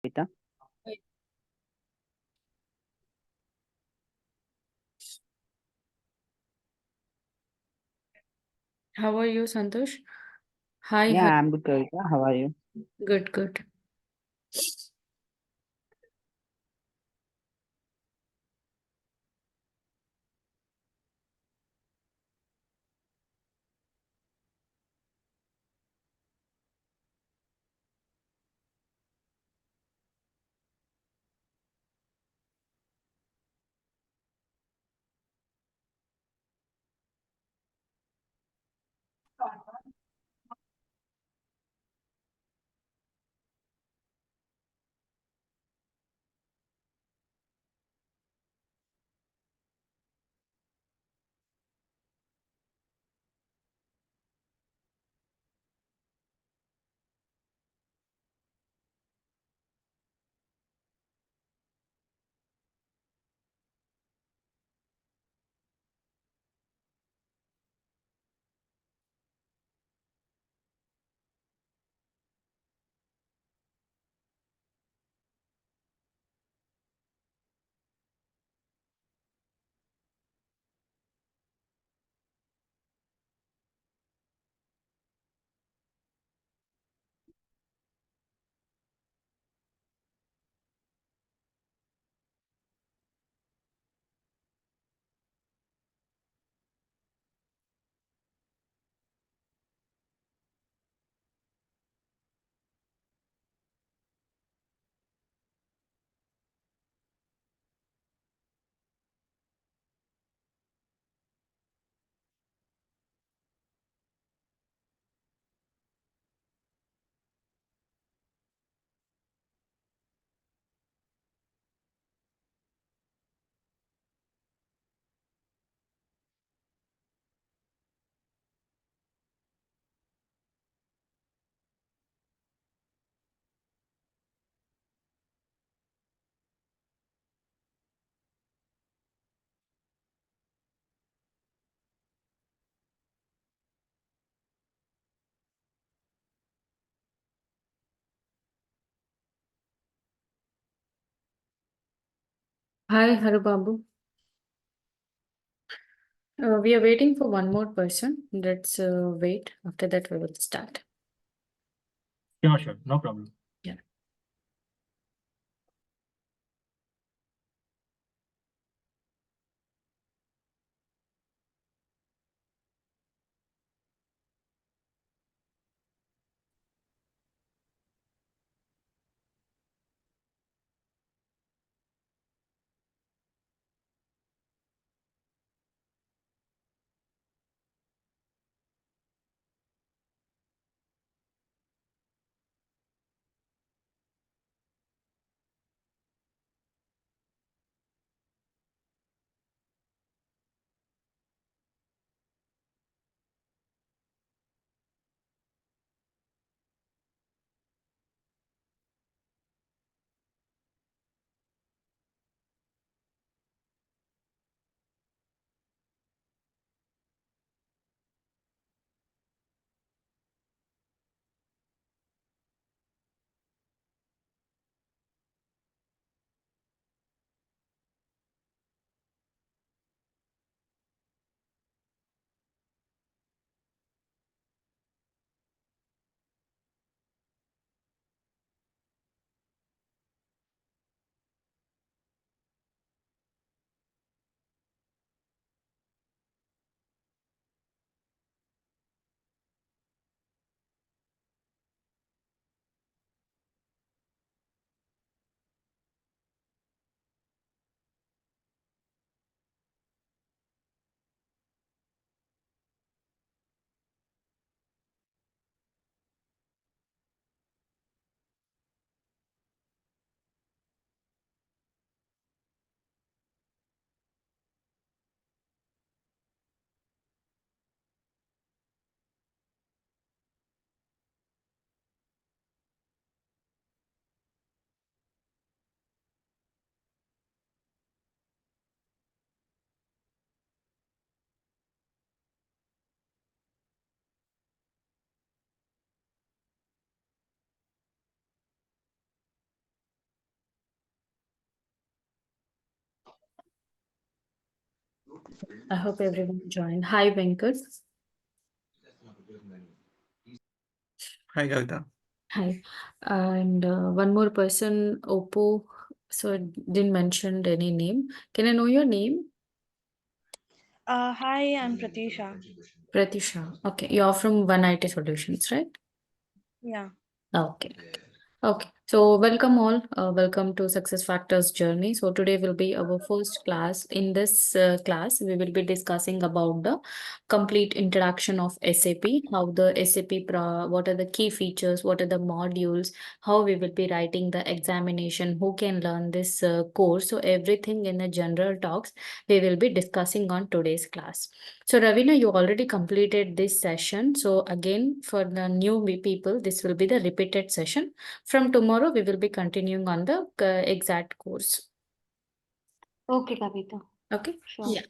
Rita. How are you, Santosh? Hi, Yeah, hi. I'm good, Kavita. How are you? Good, good. Hi, Harubabu. We are waiting for one more person. Let's wait. After that, we will start. Sure, no problem. Yeah. I hope everyone joined. Hi, Venkat. Hi, Kavita. Hi. And one more person, Oppo. So it didn't mention any name. Can I know your name? Hi, I'm Pratisha. Pratisha. Okay, you're from One IT Solutions, right? Yeah. Okay. Okay, so welcome all. Welcome to Success Factors journey. So today will be our first class. In this class, we will be discussing about the complete introduction of SAP, how the SAP, what are the key features, what are the modules, how we will be writing the examination, who can learn this course. So everything in the general talks we will be discussing on today's class. So Ravina, you already completed this session. So again, for the new people, this will be the repeated session. From tomorrow, we will be continuing on the exact course. Okay, Kavita. Okay. Sure. Yeah.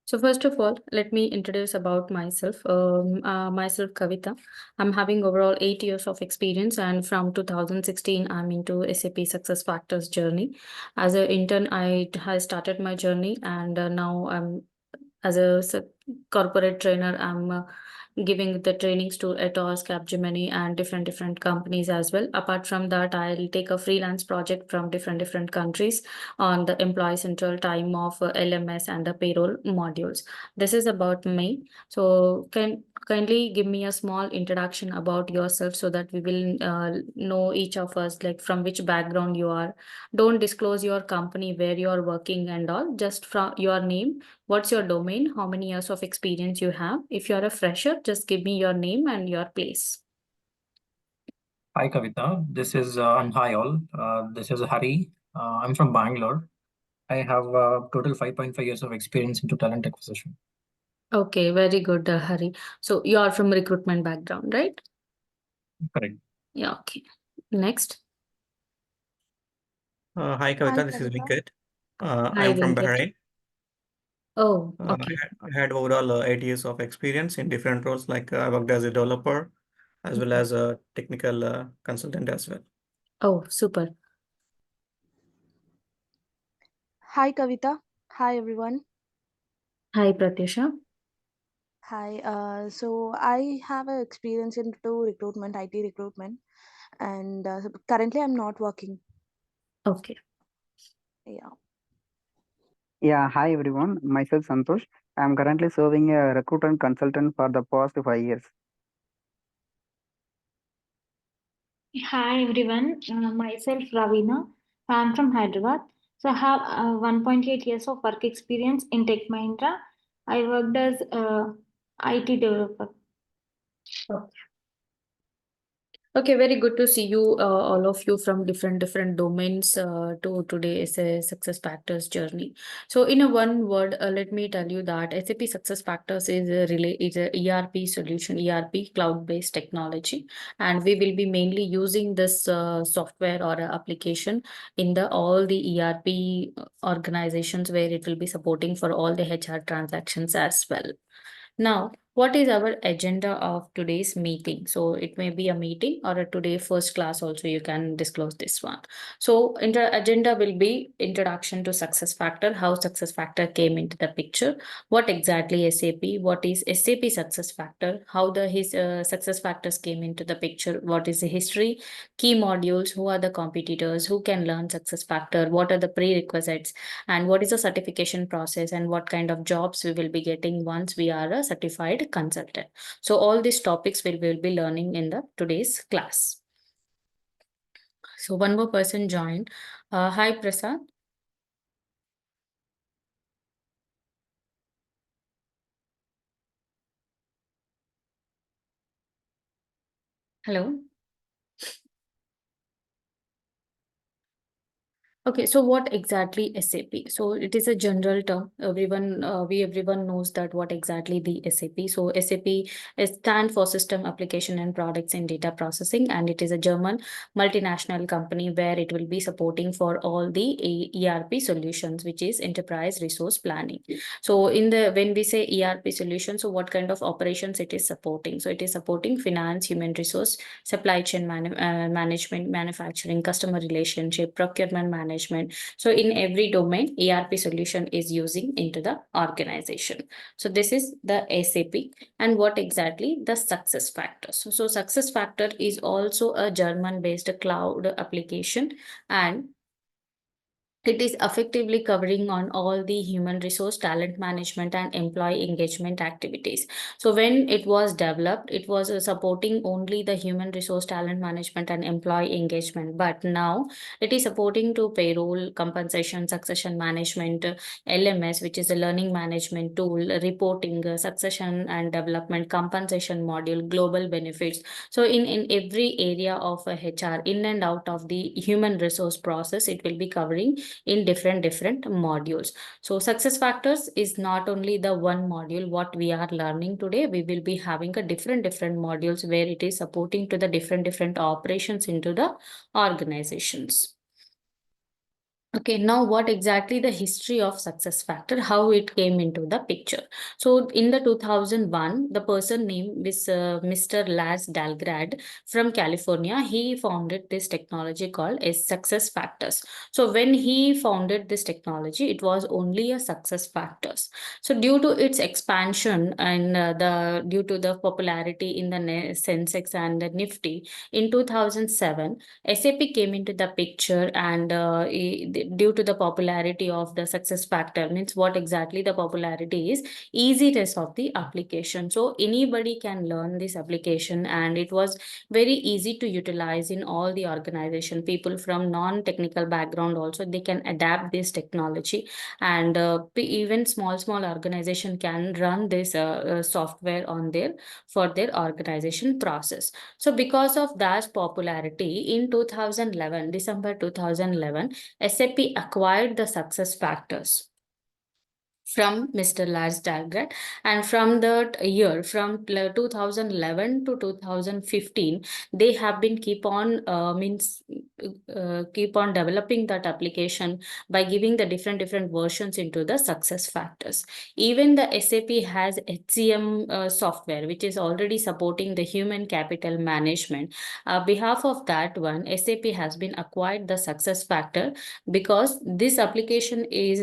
So first of all, let me introduce about myself. Myself, Kavita. I'm having overall 8 years of experience, and from 2016, I'm into SAP SuccessFactors journey. As an intern, I started my journey, and now I'm as a corporate trainer. I'm giving the trainings to Atos, Capgemini, and different companies as well. Apart from that, I'll take a freelance project from different countries on the employee central time of LMS and the payroll modules. This is about me. So can kindly give me a small introduction about yourself so that we will know each of us, like from which background you are. Don't disclose your company, where you are working and all, just from your name. What's your domain? How many years of experience you have? If you're a fresher, just give me your name and your place. Hi, Kavita. This is and hi all. This is Hari. I'm from Bangalore. I have total 5.5 years of experience into talent acquisition. Okay, very good, Hari. So you are from recruitment background, right? Correct. Yeah, okay. Next. Hi, Hi, Kavita. This is Kavita. Venkat. I Hi, am from Venkat. Bahrain. Oh, I okay. had overall 8 years of experience in different roles, like I worked as a developer as well as a technical consultant as well. Oh, super. Hi, Kavita. Hi, everyone. Hi, Pratisha. Hi. So I have a experience into recruitment, IT recruitment, and currently I'm not working. Okay. Yeah. Yeah, hi everyone. Myself Santosh. I am currently serving a recruitment consultant for the past 5 years. Hi everyone, myself Ravina. I'm from Hyderabad. So I have 1.8 years of work experience in Tech Mahindra. I worked as a IT developer. Okay, very good to see you, all of you from different domains to today is a success factors journey. So, in a one word, let me tell you that SAP Success Factors is a ERP solution, ERP cloud-based technology, and we will be mainly using this software or application in the all the ERP organizations where it will be supporting for all the HR transactions as well. Now, what is our agenda of today's meeting? So it may be a meeting or a today first class also you can disclose this one. So agenda will be introduction to success factor, how success factor came into the picture, what exactly SAP, what is SAP success factor, how the his success factors came into the picture, what is the history, key modules, who are the competitors, who can learn success factor, what are the prerequisites, and what is the certification process, and what kind of jobs we will be getting once we are a certified consultant. So all these topics we will be learning in the today's class. So one more person joined. Hi, Prasad. Hello. Okay, so what exactly SAP? So it is a general term. Everyone knows that what exactly the SAP. So SAP is stand for System Application and Products in Data Processing, and it is a German multinational company where it will be supporting for all the ERP solutions, which is Enterprise Resource Planning. So when we say ERP solution, so what kind of operations it is supporting? So it is supporting finance, human resource, supply chain management, manufacturing, customer relationship, procurement management. So in every domain, ERP solution is using into the organization. So this is the SAP. And what exactly the success factors? So success factor is also a German-based cloud application, and it is effectively covering on all the human resource, talent management, and employee engagement activities. So when it was developed, it was supporting only the human resource, talent management, and employee engagement. But now it is supporting to payroll, compensation, succession management, LMS, which is a learning management tool, reporting, succession and development, compensation module, global benefits. So in every area of HR, in and out of the human resource process, it will be covering in different modules. So success factors is not only the one module what we are learning today. We will be having a different modules where it is supporting to the different operations into the organizations. Okay, now what exactly the history of success factor, how it came into the picture. So in the 2001, the person named is Mr. Lars Dahlgren from California. He founded this technology called as success factors. So when he founded this technology, it was only a success factors. So due to its expansion and due to the popularity in the Sensex and the Nifty in 2007, SAP came into the picture, and due to the popularity of the success factor, means what exactly the popularity is, easiness of the application. So anybody can learn this application, and it was very easy to utilize in all the organization. People from non-technical background also, they can adapt this technology, and even small organization can run this software on for their organization process. So because of that popularity, in 2011, December 2011, SAP acquired the success factors from Mr. Lars Dahlgren, and from that year, from 2011 to 2015, they have been keep on developing that application by giving the different versions into the success factors. Even the SAP has HCM software, which is already supporting the human capital management. Behalf of that one, SAP has been acquired the success factor, because this application is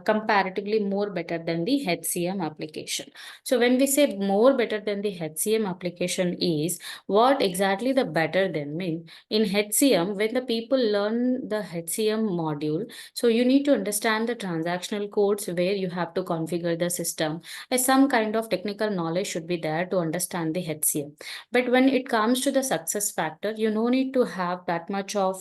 comparatively more better than the HCM application. So when we say more better than the HCM application, is what exactly the better than mean? In HCM, when the people learn the HCM module, so you need to understand the transactional codes where you have to configure the system. Some kind of technical knowledge should be there to understand the HCM. But when it comes to the success factor, you no need to have that much of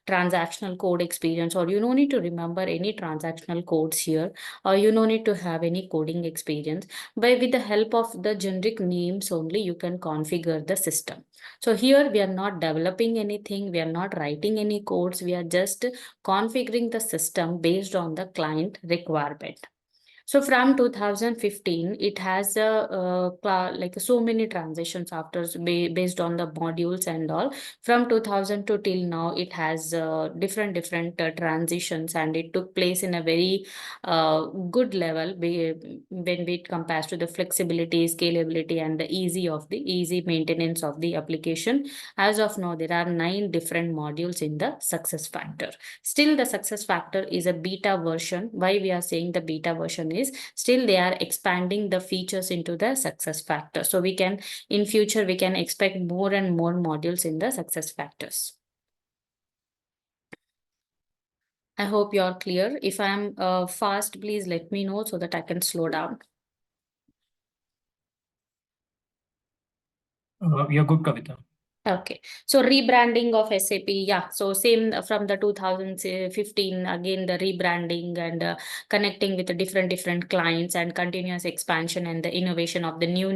transactional code experience, or you no need to remember any transactional codes here, or you no need to have any coding experience. But with the help of the generic names only, you can configure the system. So here we are not developing anything, we are not writing any codes, we are just configuring the system based on the client requirement. So from 2015, it has like so many transitions after based on the modules and all. From 2000 to till now, it has different transitions, and it took place in a very good level when it compares to the flexibility, scalability, and the easy maintenance of the application. As of now, there are 9 different modules in the success factor. Still, the success factor is a beta version. Why we are saying the beta version is still they are expanding the features into the success factor. So we can, in future, we can expect more and more modules in the success factors. I hope you're clear. If I'm fast, please let me know so that I can slow down. You're good, Kavita. Okay, so rebranding of SAP, yeah. So same from the 2015, again the rebranding and connecting with the different clients and continuous expansion and the innovation of the new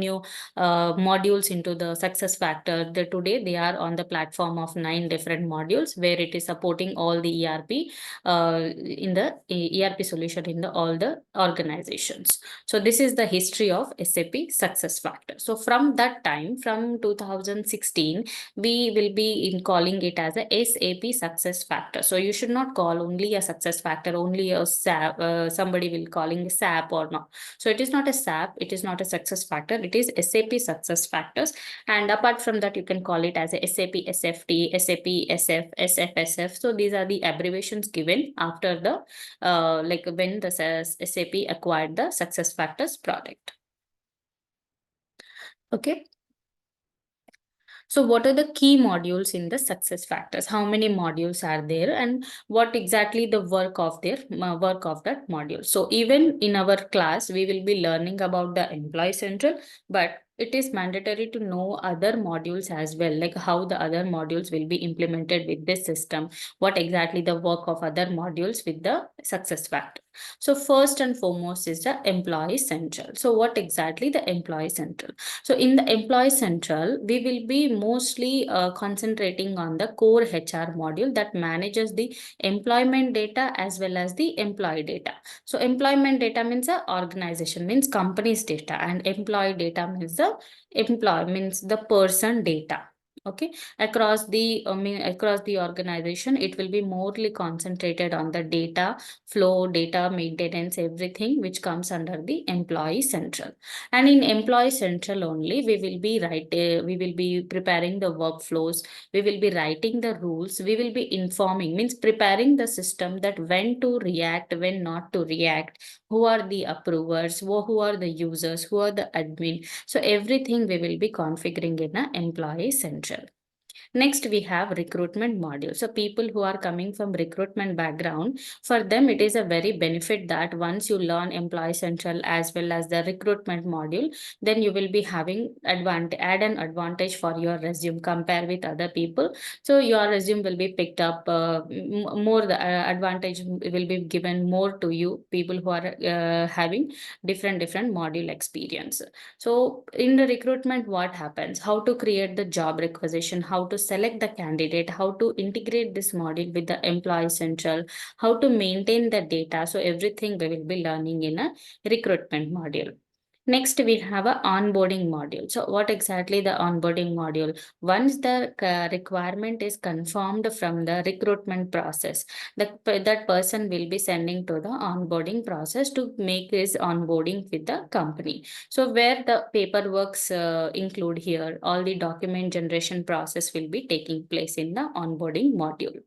modules into the success factor. Today they are on the platform of 9 different modules where it is supporting all the ERP in the ERP solution in the all the organizations. So this is the history of SAP SuccessFactors. So from that time, from 2016. We will be in calling it as a SAP success factor. So you should not call only a success factor, only a SAP, somebody will calling SAP or not. So it is not a SAP, it is not a success factor, it is SAP success factors. And apart from that, you can call it as a SAP SFT, SAP SF, SFSF. So these are the abbreviations given after the, like when the SAP acquired the success factors product. Okay. So what are the key modules in the success factors? How many modules are there and what exactly the work of that module? So even in our class, we will be learning about the employee central, but it is mandatory to know other modules as well, like how the other modules will be implemented with this system, what exactly the work of other modules with the success factor. So first and foremost is the employee central. So what exactly the employee central? So in the employee central, we will be mostly concentrating on the core HR module that manages the employment data as well as the employee data. So employment data means the organization, means company's data, and employee data means the person data. Okay, across the organization, it will be morely concentrated on the data flow, data maintenance, everything which comes under the employee central. And in employee central only, we will be preparing the workflows, we will be writing the rules, we will be informing, means preparing the system that when to react, when not to react, who are the approvers, who are the users, who are the admin. So everything we will be configuring in an employee central. Next, we have recruitment module. So people who are coming from recruitment background, for them, it is a very benefit that once you learn employee central as well as the recruitment module, then you will be having add an advantage for your resume compare with other people. So your resume will be picked up more, the advantage will be given more to you, people who are having different module experience. So in the recruitment, what happens? How to create the job requisition, how to select the candidate, how to integrate this module with the employee central, how to maintain the data. So everything we will be learning in a recruitment module. Next, we have a onboarding module. So what exactly the onboarding module? Once the requirement is confirmed from the recruitment process, that person will be sending to the onboarding process to make his onboarding with the company. So where the paperworks include here, all the document generation process will be taking place in the onboarding module.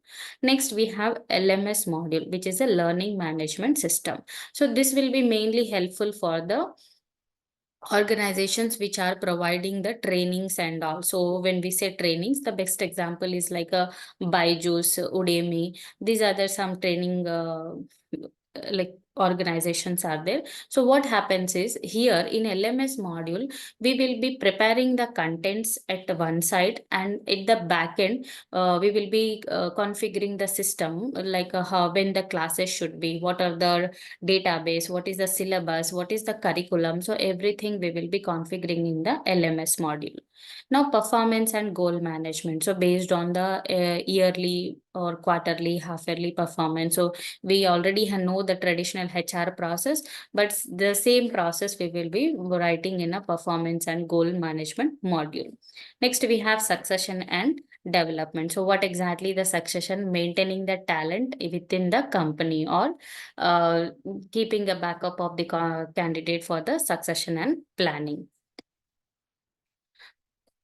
Next, we have LMS module, which is a learning management system. So this will be mainly helpful for the organizations which are providing the trainings. And also when we say trainings, the best example is like a Byju's, Udemy. These are some training like organizations are there. So what happens is here in LMS module, we will be preparing the contents at one side, and at the back end, we will be configuring the system, like how when the classes should be, what are the database, what is the syllabus, what is the curriculum. So everything we will be configuring in the LMS module. Now, performance and goal management. So based on the yearly or quarterly, half-yearly performance. So we already know the traditional HR process, but the same process we will be writing in a performance and goal management module. Next, we have succession and development. So what exactly the succession? Maintaining the talent within the company, or keeping a backup of the candidate for the succession and planning.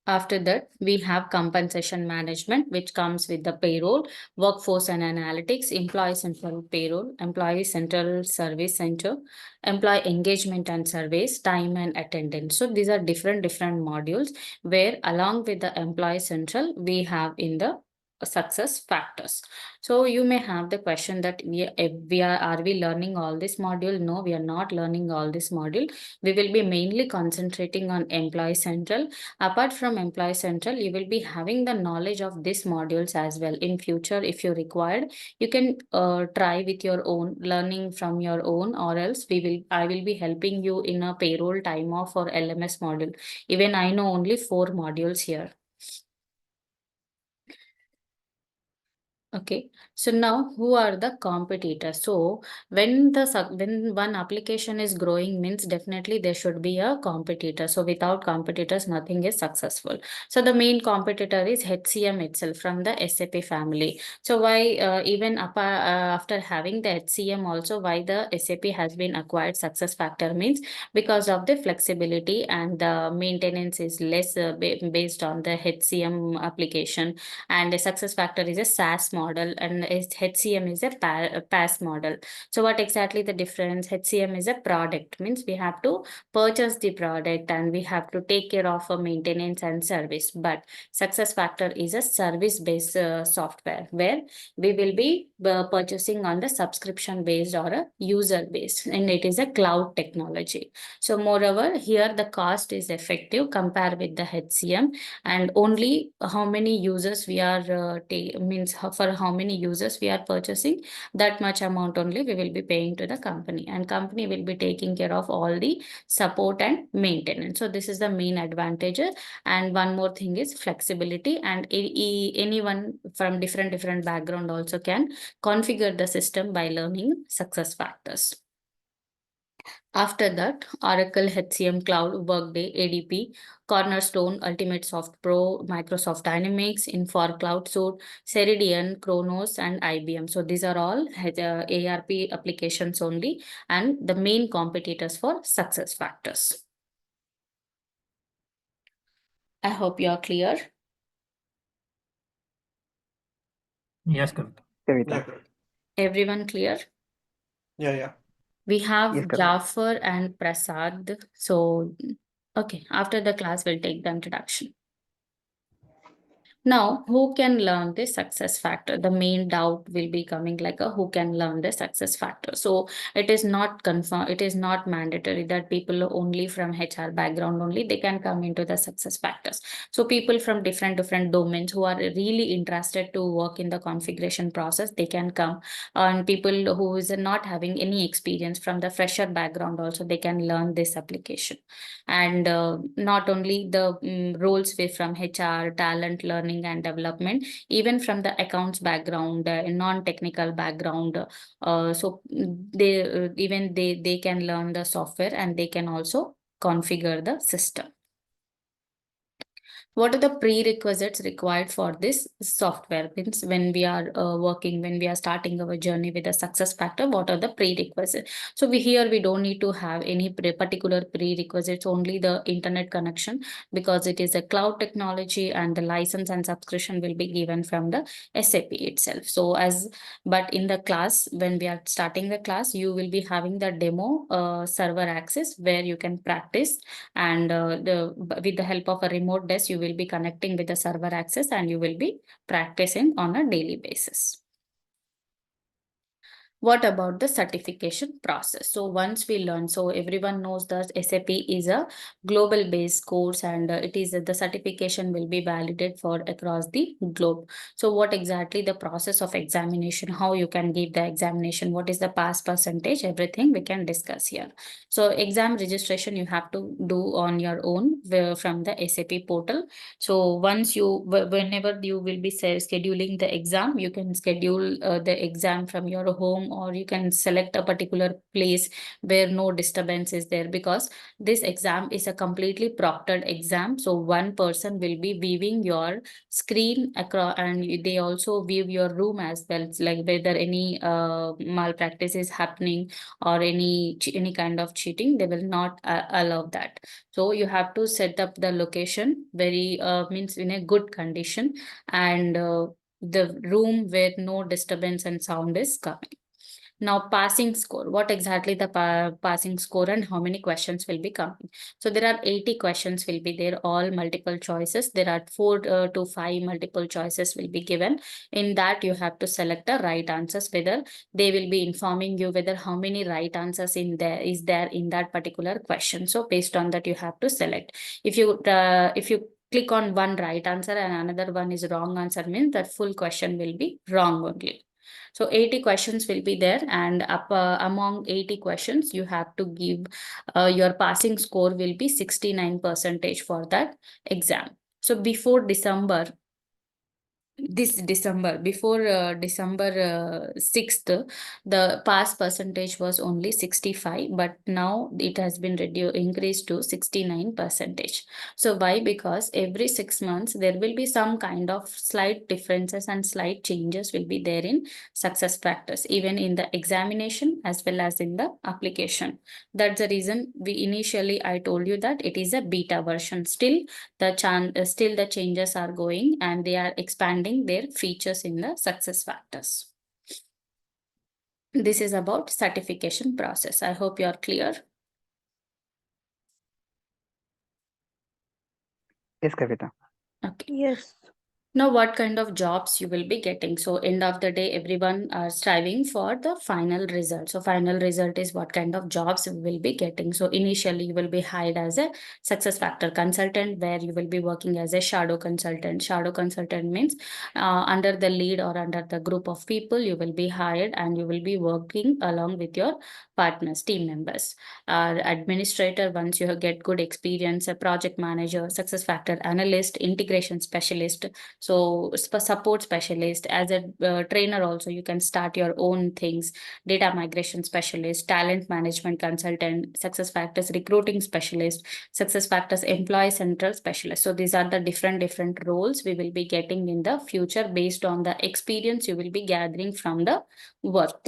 After that, we have compensation management, which comes with the payroll, workforce and analytics, employee central payroll, employee central service center, employee engagement and surveys, time and attendance. So these are different modules where along with the employee central, we have in the success factors. So you may have the question that are we learning all this module? No, we are not learning all this module. We will be mainly concentrating on Employee Central. Apart from Employee Central, you will be having the knowledge of these modules as well. In future, if you required, you can try with your own, learning from your own, or else I will be helping you in a payroll, time off, or LMS module. Even I know only 4 modules here. Okay, so now who are the competitors? So when one application is growing, means definitely there should be a competitor. So without competitors, nothing is successful. So the main competitor is HCM itself from the SAP family. So why even after having the HCM also, why the SAP has been acquired SuccessFactor means because of the flexibility and the maintenance is less based on the HCM application, and the SuccessFactor is a SaaS model and HCM is a PaaS model. So what exactly the difference? HCM is a product, means we have to purchase the product and we have to take care of a maintenance and service. But SuccessFactor is a service-based software where we will be purchasing on the subscription-based or a user-based, and it is a cloud technology. So moreover, here the cost is effective compared with the HCM, and only how many users we are for how many users we are purchasing, that much amount only we will be paying to the company, and company will be taking care of all the support and maintenance. So this is the main advantage. And one more thing is flexibility, and anyone from different background also can configure the system by learning SuccessFactors. After that, Oracle, HCM, Cloud, Workday, ADP, Cornerstone, Ultimate Soft Pro, Microsoft Dynamics, Infor Cloud Suite, Ceridian, Kronos, and IBM. So these are all ARP applications only, and the main competitors for SuccessFactors. I hope you are clear. Yes, Kavita. Yeah, Everyone clear? yeah. We have Yes, Kavita. Jafar and Prasad. So, okay, after the class, we'll take the introduction. Now, who can learn the success factor? The main doubt will be coming like who can learn the success factor. So it is not confirmed, it is not mandatory that people only from HR background only, they can come into the success factors. So people from different domains who are really interested to work in the configuration process, they can come. And people who is not having any experience from the fresher background also, they can learn this application. And not only the roles from HR, talent, learning and development, even from the accounts background, non-technical background. So they can learn the software and they can also configure the system. What are the prerequisites required for this software? Means when we are when we are starting our journey with a SuccessFactor, what are the prerequisites? So we don't need to have any particular prerequisites, only the internet connection, because it is a cloud technology and the license and subscription will be given from the SAP itself. So but in the class, when we are starting the class, you will be having the demo server access where you can practice, and with the help of a remote desk, you will be connecting with the server access and you will be practicing on a daily basis. What about the certification process? So once we learn, so everyone knows that SAP is a global based course, and it is the certification will be validated for across the globe. So what exactly the process of examination, how you can give the examination, what is the pass percentage, everything we can discuss here. So exam registration you have to do on your own from the SAP portal. So whenever you will be scheduling the exam, you can schedule the exam from your home, or you can select a particular place where no disturbance is there, because this exam is a completely proctored exam. So one person will be viewing your screen across, and they also view your room as well. It's like whether any malpractice is happening or any kind of cheating, they will not allow that. So you have to set up the location very means in a good condition, and the room where no disturbance and sound is coming. Now, passing score. What exactly the passing score and how many questions will be coming? So there are 80 questions will be there, all multiple choices. There are 4 to 5 multiple choices will be given. In that, you have to select the right answers, whether they will be informing you whether how many right answers in there is there in that particular question. So based on that, you have to select. If you click on one right answer and another one is wrong answer, means that full question will be wrong only. So 80 questions will be there, and among 80 questions, you have to give your passing score will be 69% for that exam. So before December, before December 6th, the pass percentage was only 65, but now it has been increased to 69%. So why? Because every 6 months there will be some kind of slight differences and slight changes will be there in SuccessFactors, even in the examination as well as in the application. That's the reason I told you that it is a beta version. Still the changes are going and they are expanding their features in the SuccessFactors. This is about certification process. I hope you are clear. Yes, Kavita. Okay. Yes. Now, what kind of jobs you will be getting? So end of the day, everyone are striving for the final result. So final result is what kind of jobs you will be getting. So initially you will be hired as a SuccessFactor consultant, where you will be working as a shadow consultant. Shadow consultant means under the lead or under the group of people, you will be hired and you will be working along with your partners, team members. Administrator, once you get good experience, a project manager, SuccessFactor analyst, integration specialist, so support specialist. As a trainer also, you can start your own things. Data migration specialist, talent management consultant, SuccessFactors recruiting specialist, SuccessFactors employee central specialist. So these are the different roles we will be getting in the future based on the experience you will be gathering from the work.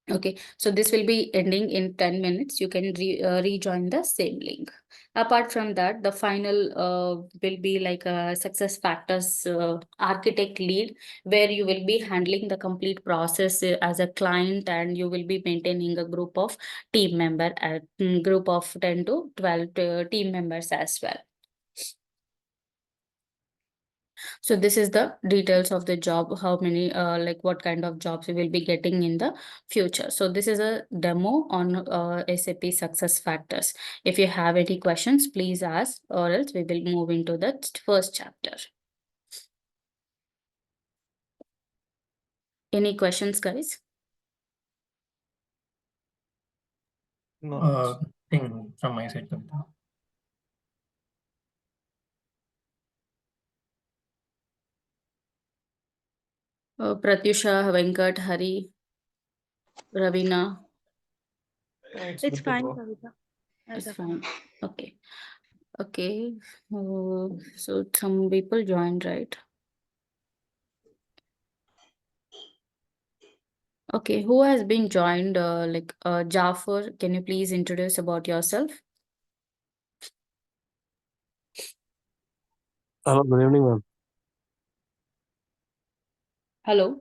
Okay, so this will be ending in 10 minutes. You can rejoin the same link. Apart from that, the final will be like a SuccessFactors architect lead, where you will be handling the complete process as a client, and you will be maintaining a group of team member, group of 10 to 12 team members as well. So this is the details of the job, how many, like what kind of jobs we will be getting in the future. So this is a demo on SAP SuccessFactors. If you have any questions, please ask, or else we will move into the first chapter. Any questions, guys? No. Thing from my side, Kavita. Pratyusha, Venkat, Hari, Ravina. It's It's good to fine, go. Kavita. It's fine. Okay. Okay. So some people joined, right? Okay, who has been joined? Jafar, can you please introduce about yourself? Hello, good evening, ma'am. Hello,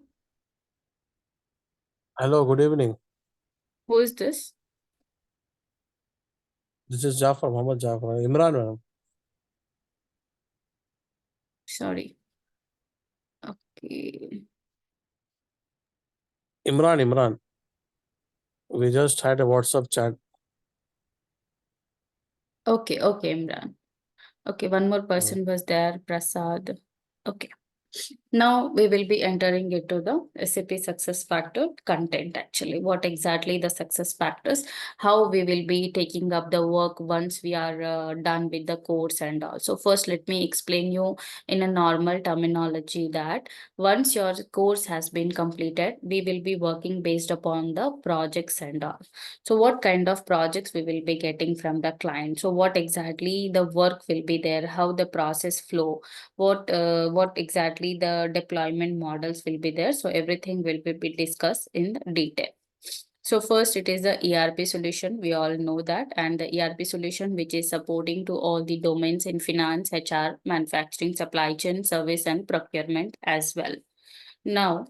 Hello, good evening. who is this? This is Jafar, Muhammad Jafar. Imran, ma'am. Sorry. Okay. Imran. We just had a WhatsApp chat. Okay, Imran. Okay, one more person was there, Prasad. Okay. Now we will be entering into the SAP SuccessFactor content actually. What exactly the SuccessFactors, how we will be taking up the work once we are done with the course and all. So first, let me explain you in a normal terminology that once your course has been completed, we will be working based upon the projects and all. So what kind of projects we will be getting from the client? So what exactly the work will be there, how the process flow, what exactly the deployment models will be there. So everything will be discussed in detail. So first, it is the ERP solution. We all know that, and the ERP solution which is supporting to all the domains in finance, HR, manufacturing, supply chain, service, and procurement as well. Now,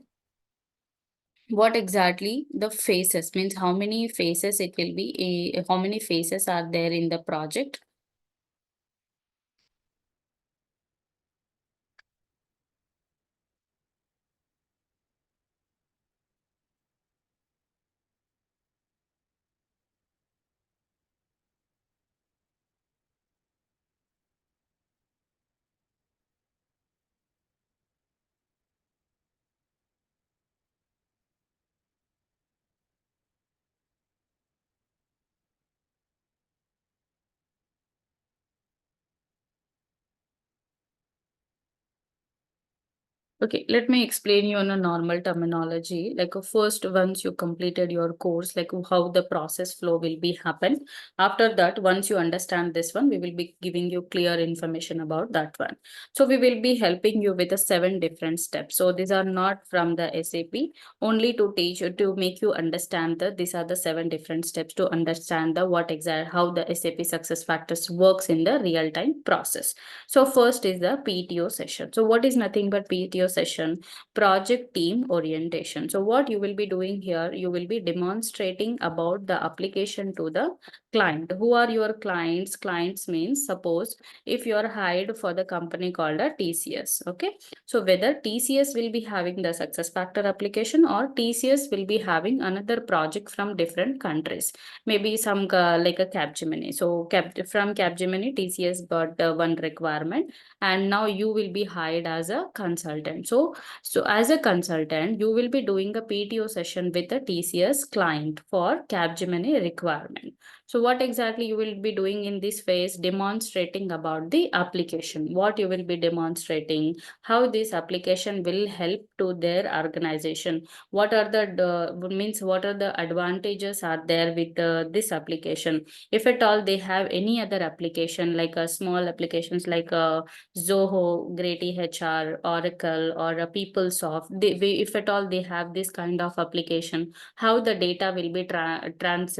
what exactly the phases means, how many phases it will be, how many phases are there in the project. Okay, let me explain you on a normal terminology. Like first, once you completed your course, like how the process flow will be happen. After that, once you understand this one, we will be giving you clear information about that one. So we will be helping you with the 7 different steps. So these are not from the SAP, only to teach you, to make you understand that these are the 7 different steps to understand the what exact how the SAP SuccessFactors works in the real time process. So first is the PTO session. So what is nothing but PTO session? Project team orientation. So what you will be doing here, you will be demonstrating about the application to the client. Who are your clients? Clients means, suppose if you are hired for the company called a TCS. Okay. So whether TCS will be having the SuccessFactor application or TCS will be having another project from different countries. Maybe some like a Capgemini. So from Capgemini, TCS got one requirement, and now you will be hired as a consultant. So as a consultant, you will be doing a PTO session with a TCS client for Capgemini requirement. So what exactly you will be doing in this phase? Demonstrating about the application. What you will be demonstrating, how this application will help to their organization. What are the means, what are the advantages are there with this application? If at all they have any other application, like a small applications like a Zoho, Great HR, Oracle, or a PeopleSoft, if at all they have this kind of application, how the data will be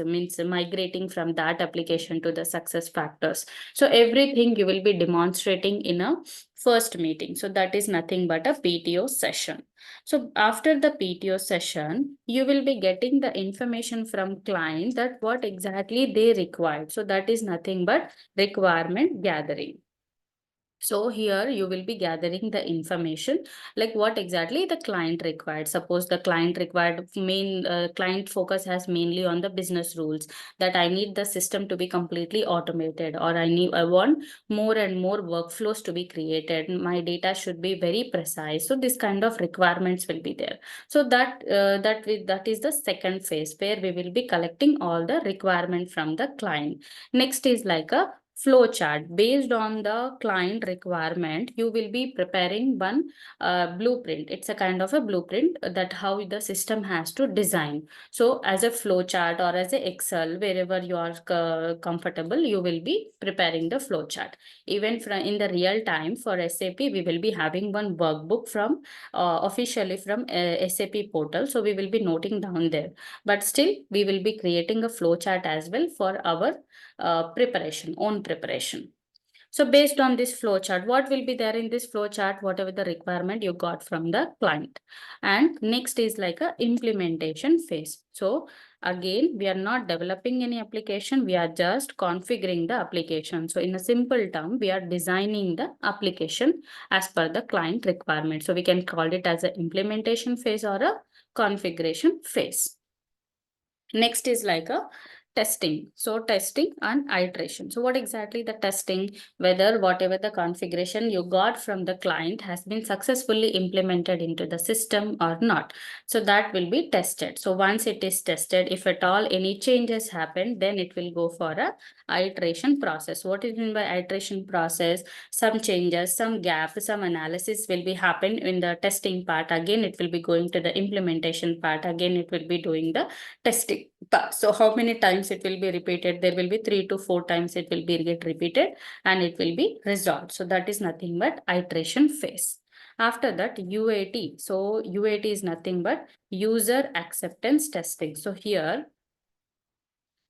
means migrating from that application to the SuccessFactors. So everything you will be demonstrating in a first meeting. So that is nothing but a PTO session. So after the PTO session, you will be getting the information from client that what exactly they require. So that is nothing but requirement gathering. So here you will be gathering the information, like what exactly the client required. Suppose the client required client focus has mainly on the business rules, that I need the system to be completely automated, or I want more and more workflows to be created. My data should be very precise. So this kind of requirements will be there. So that is the second phase where we will be collecting all the requirement from the client. Next is like a flow chart. Based on the client requirement, you will be preparing one blueprint. It's a kind of a blueprint that how the system has to design. So as a flow chart or as a Excel, wherever you are comfortable, you will be preparing the flow chart. Even in the real time for SAP, we will be having one workbook from officially from SAP portal. So we will be noting down there, but still we will be creating a flow chart as well for our own preparation. So based on this flow chart, what will be there in this flow chart? Whatever the requirement you got from the client. And next is like a implementation phase. So again, we are not developing any application. We are just configuring the application. So in a simple term, we are designing the application as per the client requirement. So we can call it as an implementation phase or a configuration phase. Next is like a testing. So testing and iteration. So what exactly the testing? Whether whatever the configuration you got from the client has been successfully implemented into the system or not. So that will be tested. So once it is tested, if at all any changes happen, then it will go for a iteration process. What is meant by iteration process? Some changes, some gap, some analysis will be happen in the testing part. Again, it will be going to the implementation part. Again, it will be doing the testing part. So how many times it will be repeated? There will be 3 to 4 times it will be get repeated and it will be resolved. So that is nothing but iteration phase. After that, UAT. So UAT is nothing but user acceptance testing. So here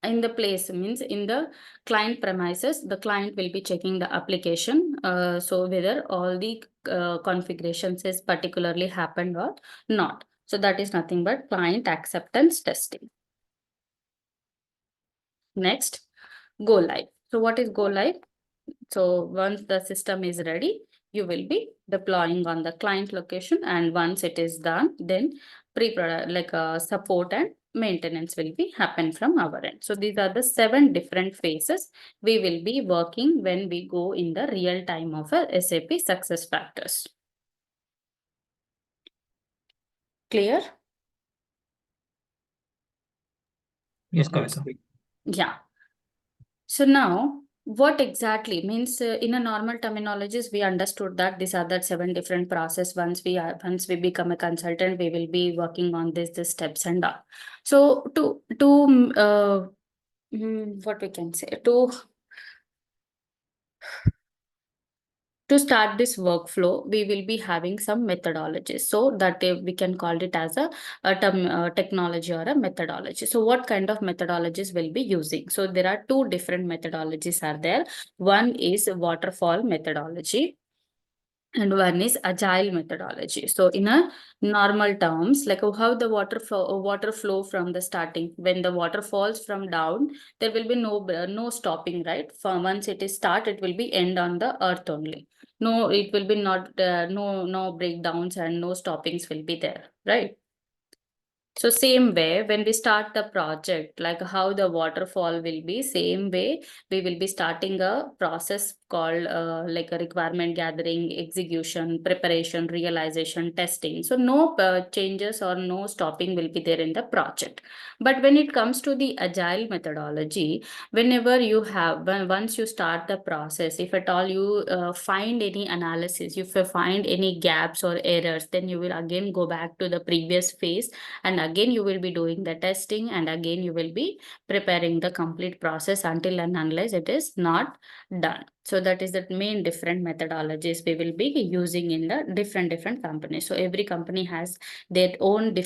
in the place means in the client premises, the client will be checking the application. So whether all the configurations is particularly happened or not. So that is nothing but client acceptance testing. Next, go live. So what is go live? So once the system is ready, you will be deploying on the client location, and once it is done, then support and maintenance will be happen from our end. So these are the 7 different phases we will be working when we go in the real time of a SAP SuccessFactors. Clear? Yes, Kavita. Yeah. So now, what exactly means in a normal terminologies, we understood that these are the 7 different process. Once we become a consultant, we will be working on this steps and all. So what we can say to start this workflow, we will be having some methodologies, so that we can call it as a term, technology or a methodology. So what kind of methodologies we'll be using? So there are 2 different methodologies are there. One is waterfall methodology, and one is agile methodology. So in a normal terms, like how the water flow from the starting, when the water falls from down, there will be no stopping, right? For once it is start, it will be end on the earth only. No, it will be not no breakdowns and no stoppings will be there, right? So same way, when we start the project, like how the waterfall will be, same way, we will be starting a process called like a requirement gathering, execution, preparation, realization, testing. So no changes or no stopping will be there in the project. But when it comes to the agile methodology, whenever you have, once you start the process, if at all you find any analysis, if you find any gaps or errors, then you will again go back to the previous phase, and again you will be doing the testing, and again you will be preparing the complete process until and unless it is not done. So that is the main different methodologies we will be using in the different companies. So every company has their own